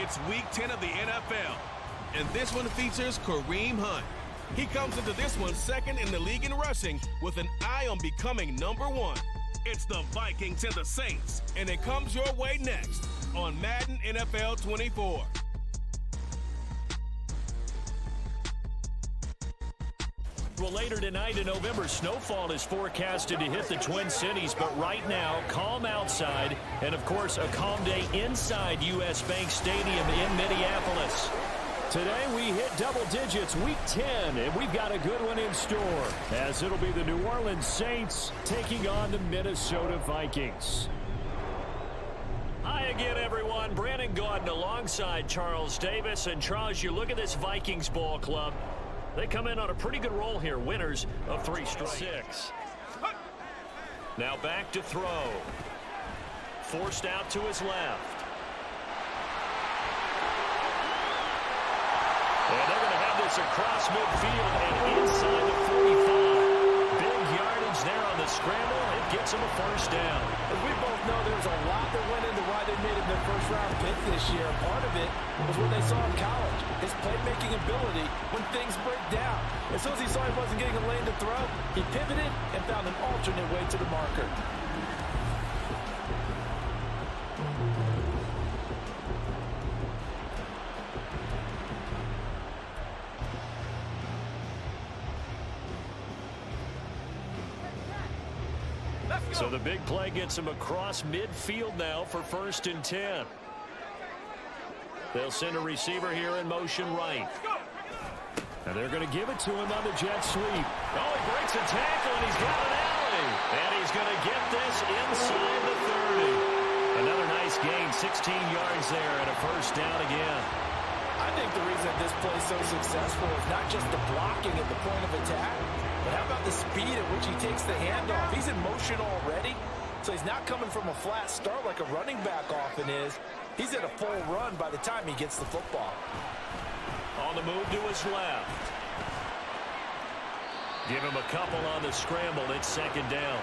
It's Week 10 of the NFL, and this one features Kareem Hunt. He comes into this one second in the league in rushing with an eye on becoming #1. It's the Vikings and the Saints, and it comes your way next on Madden NFL 24. Well, later tonight in November, snowfall is forecasted to hit the Twin Cities, but right now, calm outside, and of course, a calm day inside U.S. Bank Stadium in Minneapolis. Today, we hit double digits, Week 10, and we've got a good one in store, as it'll be the New Orleans Saints taking on the Minnesota Vikings. Hi again, everyone. Brandon Gaudin alongside Charles Davis. And Charles, you look at this Vikings ball club. They come in on a pretty good roll here, winners of 3 straight. Now back to throw. Forced out to his left. And they're going to have this across midfield and inside the 45. Big yardage there on the scramble. It gets him a first down. As we both know, there's a lot that went into why they made him their first-round pick this year. Part of it was what they saw in college, his playmaking ability when things break down. As soon as he saw he wasn't getting a lane to throw, he pivoted and found an alternate way to the marker. So the big play gets him across midfield now for 1st and 10. They'll send a receiver here in motion right. And they're going to give it to him on the jet sweep. Oh, he breaks a tackle, and he's got an alley. And he's going to get this inside the 30. Another nice gain, 16 yards there, and a first down again. I think the reason this play is so successful is not just the blocking at the point of attack, but how about the speed at which he takes the handoff? He's in motion already, so he's not coming from a flat start like a running back often is. He's at a full run by the time he gets the football. On the move to his left. Give him a couple on the scramble. It's 2nd down.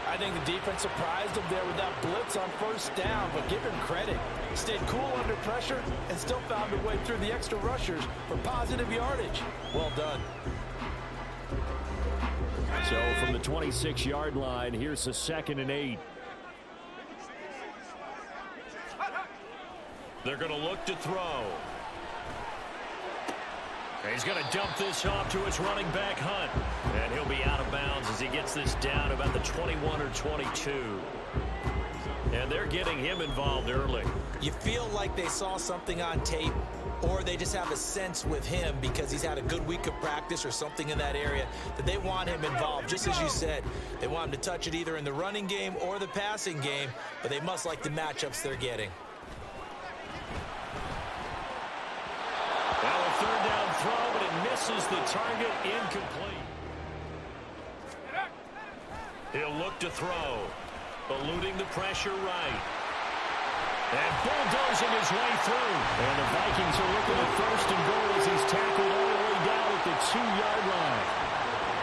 I think the defense surprised him there with that blitz on 1st down, but give him credit. Stayed cool under pressure and still found a way through the extra rushers for positive yardage. Well done. So from the 26-yard line, here's a 2nd and 8. They're going to look to throw. He's going to dump this off to his running back, Hunt. And he'll be out of bounds as he gets this down about the 21 or 22. And they're getting him involved early. You feel like they saw something on tape, or they just have a sense with him because he's had a good week of practice or something in that area that they want him involved. Just as you said, they want him to touch it either in the running game or the passing game, but they must like the matchups they're getting. Now a 3rd down throw, but it misses the target, incomplete. He'll look to throw, eluding the pressure right. And bulldozing his way through. And the Vikings are looking at 1st and goal as he's tackled all the way down at the 2-yard line.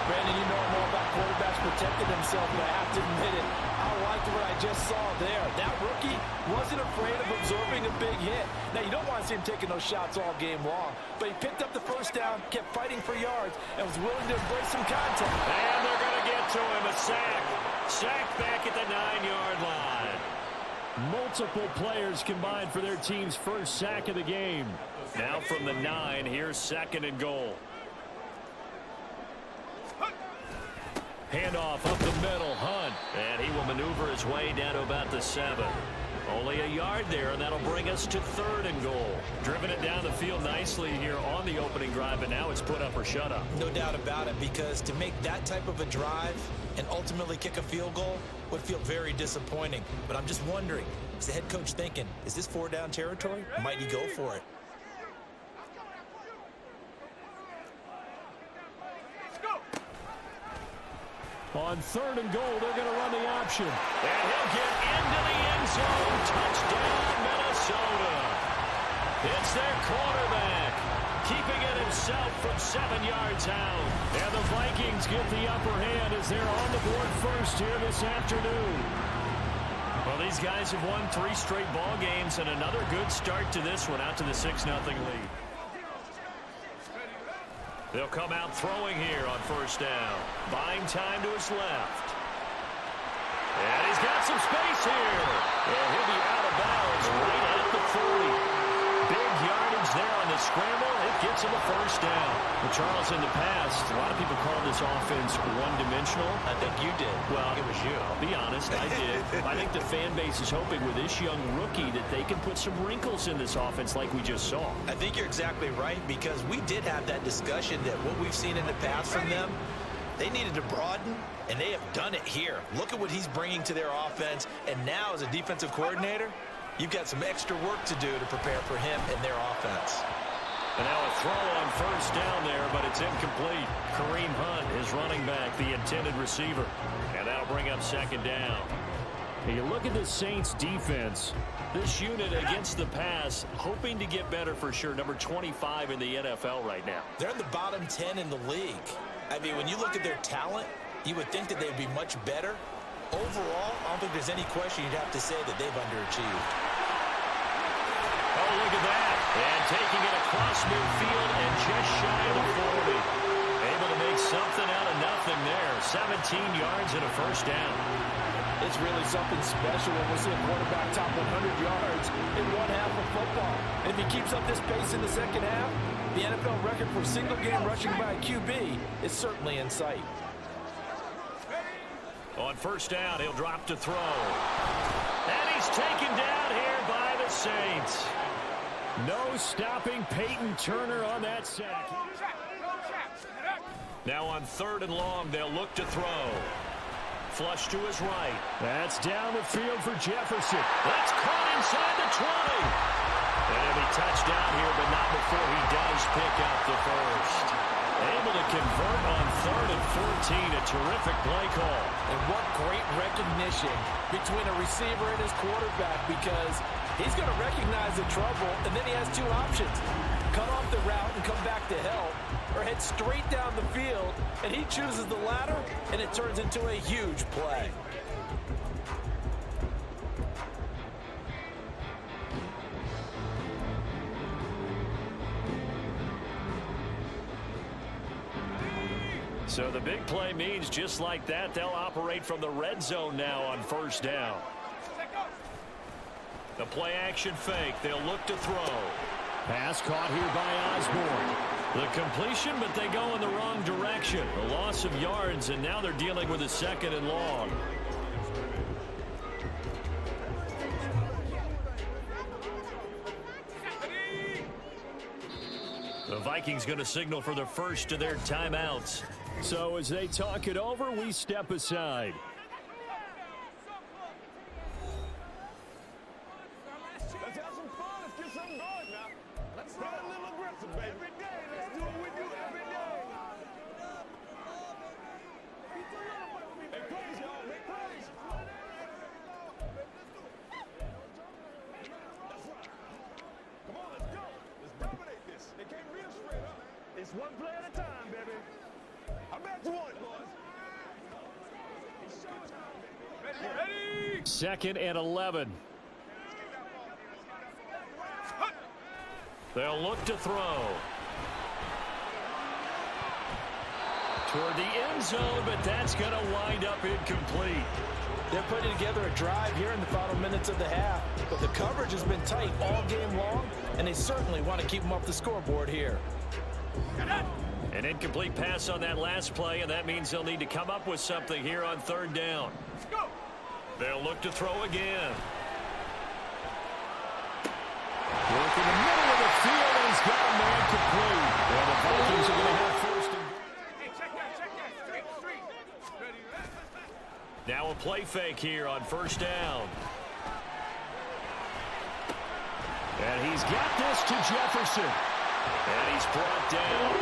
Brandon, you know more about quarterbacks protecting themselves, but I have to admit it. I liked what I just saw there. That rookie wasn't afraid of absorbing a big hit. Now, you don't want to see him taking those shots all game long, but he picked up the 1st down, kept fighting for yards, and was willing to embrace some contact. And they're going to get to him, a sack. Sack back at the 9-yard line. Multiple players combined for their team's first sack of the game. Now from the 9, here's 2nd and goal. Handoff up the middle, Hunt. And he will maneuver his way down to about the 7. Only a yard there, and that'll bring us to 3rd and goal. Driven it down the field nicely here on the opening drive, but now it's put up or shut up. No doubt about it, because to make that type of a drive and ultimately kick a field goal would feel very disappointing. But I'm just wondering, is the head coach thinking, is this 4-down territory? Might he go for it? On 3rd and goal, they're going to run the option. And he'll get into the end zone. Touchdown, Minnesota. It's their quarterback, keeping it himself from 7 yards out. And the Vikings get the upper hand as they're on the board first here this afternoon. Well, These guys have won 3 straight ball games, and another good start to this one, out to the 6-0 lead. They'll come out throwing here on first down. Buying time to his left. And he's got some space here. And he'll be out of bounds right at the 40. Big yardage there on the scramble. It gets him a first down. Well, Charles, in the past, a lot of people call this offense one-dimensional. I think you did. Well, it was you. I'll be honest, I did. I think the fan base is hoping with this young rookie that they can put some wrinkles in this offense like we just saw. I think you're exactly right, because we did have that discussion that what we've seen in the past from them, they needed to broaden, and they have done it here. Look at what he's bringing to their offense, and now as a defensive coordinator, you've got some extra work to do to prepare for him and their offense. And now a throw on first down there, but it's incomplete. Kareem Hunt is running back, the intended receiver. And that'll bring up second down. And you look at the Saints defense. This unit against the pass, hoping to get better for sure. Number 25 in the NFL right now. They're in the bottom 10 in the league. I mean, when you look at their talent, you would think that they'd be much better. Overall, I don't think there's any question you'd have to say that they've underachieved. Oh, look at that. And taking it across midfield and just shy of the 40. Able to make something out of nothing there. 17 yards and a first down. It's really something special when we see a quarterback top 100 yards in one half of football. And if he keeps up this pace in the second half, the NFL record for single-game rushing by a QB is certainly in sight. On first down, he'll drop to throw. And he's taken down here by the Saints. No stopping Peyton Turner on that sack. Now on 3rd and long, they'll look to throw. Flush to his right. That's down the field for Jefferson. That's caught inside the 20. And he'll be touched down here, but not before he does pick up the first. Able to convert on 3rd and 14. A terrific play call. And what great recognition between a receiver and his quarterback, because he's going to recognize the trouble, and then he has 2 options. Cut off the route and come back to help, or head straight down the field, and he chooses the latter, and it turns into a huge play. So the big play means just like that, they'll operate from the red zone now on first down. The play action fake. They'll look to throw. Pass caught here by Osborne. The completion, but they go in the wrong direction. A loss of yards, and now they're dealing with a 2nd and long. The Vikings going to signal for the first of their timeouts. So as they talk it over, we step aside. Let's have some fun. Let's get something going now. Let's get a little aggressive, baby. Every day. Let's do it with you every day. Make plays, y'all. Make plays. That's right. Come on, let's go. Let's dominate this. They came real straight up. It's one play at a time, baby. I bet you want it, boys. Ready? 2nd and 11. They'll look to throw. Toward the end zone, but that's going to wind up incomplete. They're putting together a drive here in the final minutes of the half, but the coverage has been tight all game long, and they certainly want to keep them off the scoreboard here. An incomplete pass on that last play, and that means they'll need to come up with something here on 3rd down. They'll look to throw again. Work in the middle of the field, and he's got a man complete. Well, the Vikings are going to have first and... Now a play fake here on first down. And he's got this to Jefferson. And he's brought down.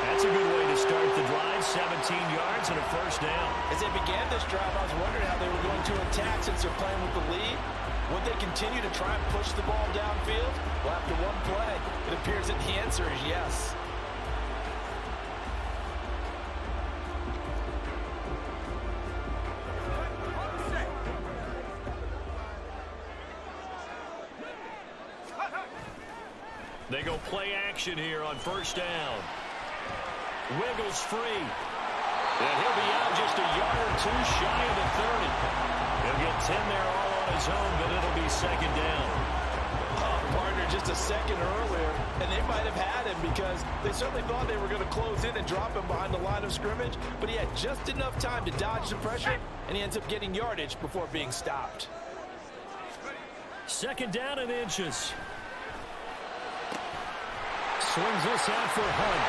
That's a good way to start the drive. 17 yards and a first down. As they began this drive, I was wondering how they were going to attack since they're playing with the lead. Would they continue to try and push the ball downfield? Well, after one play, it appears that the answer is yes. They go play action here on first down. Wiggles free. And he'll be out just a yard or two shy of the 30. He'll get 10 there all on his own, but it'll be second down. Partner just a second earlier, and they might have had him because they certainly thought they were going to close in and drop him behind the line of scrimmage, but he had just enough time to dodge the pressure, and he ends up getting yardage before being stopped. Second down and inches. Swings this out for Hunt.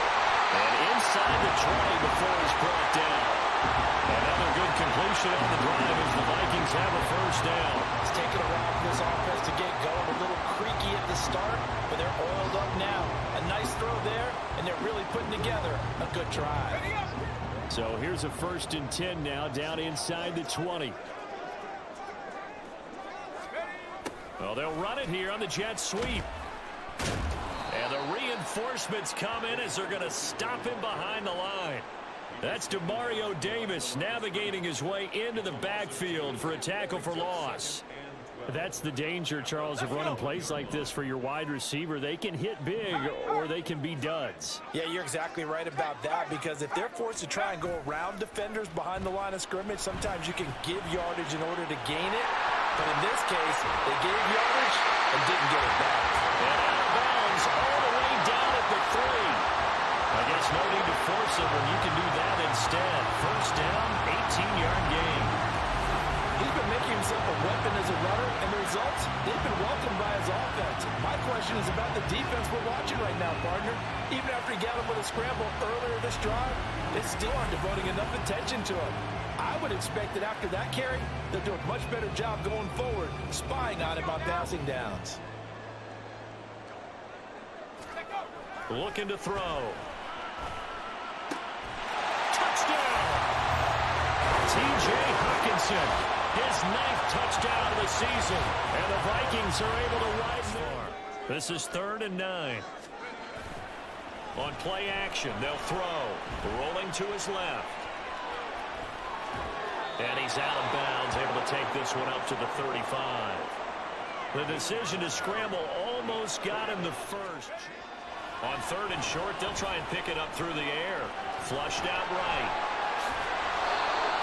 And inside the 20 before he's brought down. Another good completion on the drive as the Vikings have a first down. It's taken a while for this offense to get going. A little creaky at the start, but they're oiled up now. A nice throw there, and they're really putting together a good drive. So here's a 1st and 10 now, down inside the 20. Well, they'll run it here on the jet sweep. And the reinforcements come in as they're going to stop him behind the line. That's DeMario Davis navigating his way into the backfield for a tackle for loss. That's the danger, Charles, of running plays like this for your wide receiver. They can hit big or they can be duds. Yeah, you're exactly right about that, because if they're forced to try and go around defenders behind the line of scrimmage, sometimes you can give yardage in order to gain it. But in this case, they gave yardage and didn't get it back. And out of bounds all the way down at the 3. I guess no need to force it when you can do that instead. First down, 18-yard gain. He's been making himself a weapon as a runner, and the results, they've been welcomed by his offense. My question is about the defense we're watching right now, partner. Even after he got him with a scramble earlier this drive, they still aren't devoting enough attention to him. I would expect that after that carry, they'll do a much better job going forward, spying on him on passing downs. Looking to throw. Touchdown! T.J. Hawkinson, his 9th touchdown of the season, and the Vikings are able to ride more. This is 3rd and 9. On play action, they'll throw. Rolling to his left. And he's out of bounds, able to take this one up to the 35. The decision to scramble almost got him the first. On 3rd and short, they'll try and pick it up through the air. Flushed out right.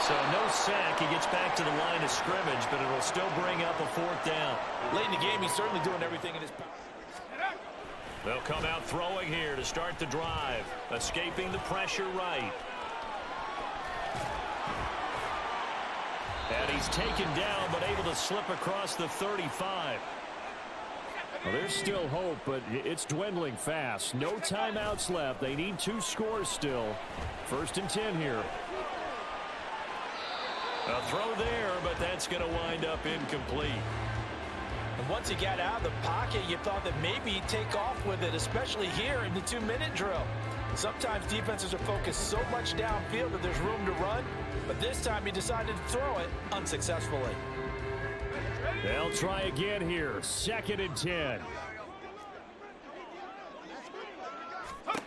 So no sack. He gets back to the line of scrimmage, but it'll still bring up a 4th down. Late in the game, he's certainly doing everything in his power. They'll come out throwing here to start the drive. Escaping the pressure right. And he's taken down, but able to slip across the 35. Well, there's still hope, but it's dwindling fast. No timeouts left. They need 2 scores still. 1st and 10 here. A throw there, but that's going to wind up incomplete. And once he got out of the pocket, you thought that maybe he'd take off with it, especially here in the 2-minute drill. Sometimes defenses are focused so much downfield that there's room to run, but this time he decided to throw it unsuccessfully. They'll try again here. 2nd and 10.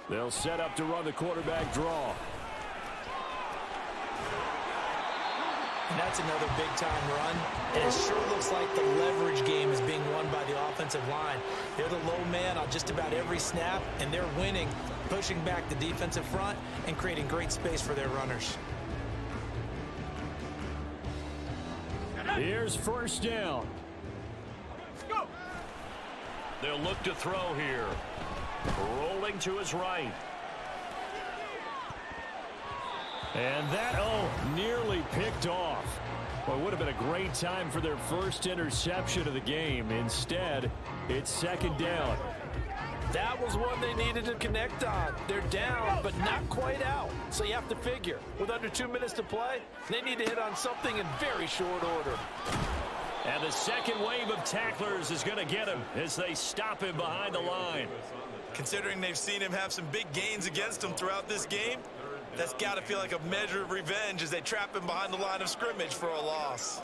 They'll set up to run the quarterback draw. And that's another big-time run. And it sure looks like the leverage game is being won by the offensive line. They're the low man on just about every snap, and they're winning, pushing back the defensive front and creating great space for their runners. Here's 1st down. They'll look to throw here. Rolling to his right. And that, nearly picked off. Well, it would have been a great time for their first interception of the game. Instead, it's 2nd down. That was one they needed to connect on. They're down, but not quite out. So you have to figure, with under 2 minutes to play, they need to hit on something in very short order. And the second wave of tacklers is going to get him as they stop him behind the line. Considering they've seen him have some big gains against him throughout this game, that's got to feel like a measure of revenge as they trap him behind the line of scrimmage for a loss.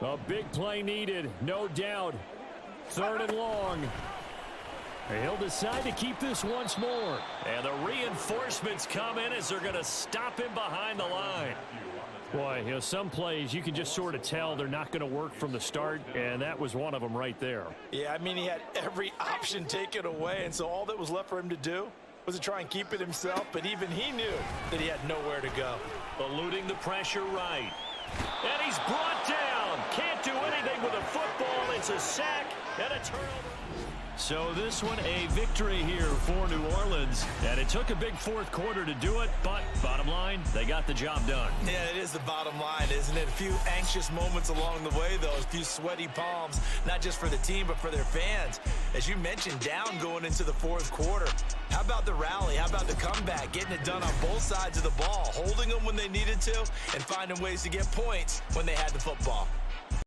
A big play needed, no doubt. 3rd and long. He'll decide to keep this once more. And the reinforcements come in as they're going to stop him behind the line. Boy, you know, some plays you can just sort of tell they're not going to work from the start, and that was one of them right there. Yeah, I mean, he had every option taken away, and so all that was left for him to do was to try and keep it himself, but even he knew that he had nowhere to go. Eluding the pressure right. And he's brought down. Can't do anything with a football. It's a sack and a turnover. So this one a victory here for New Orleans. And it took a big fourth quarter to do it, but bottom line, they got the job done. Yeah, it is the bottom line, isn't it? A few anxious moments along the way, though. A few sweaty palms, not just for the team, but for their fans. As you mentioned, down going into the fourth quarter. How about the rally? How about the comeback? Getting it done on both sides of the ball, holding them when they needed to, and finding ways to get points when they had the football.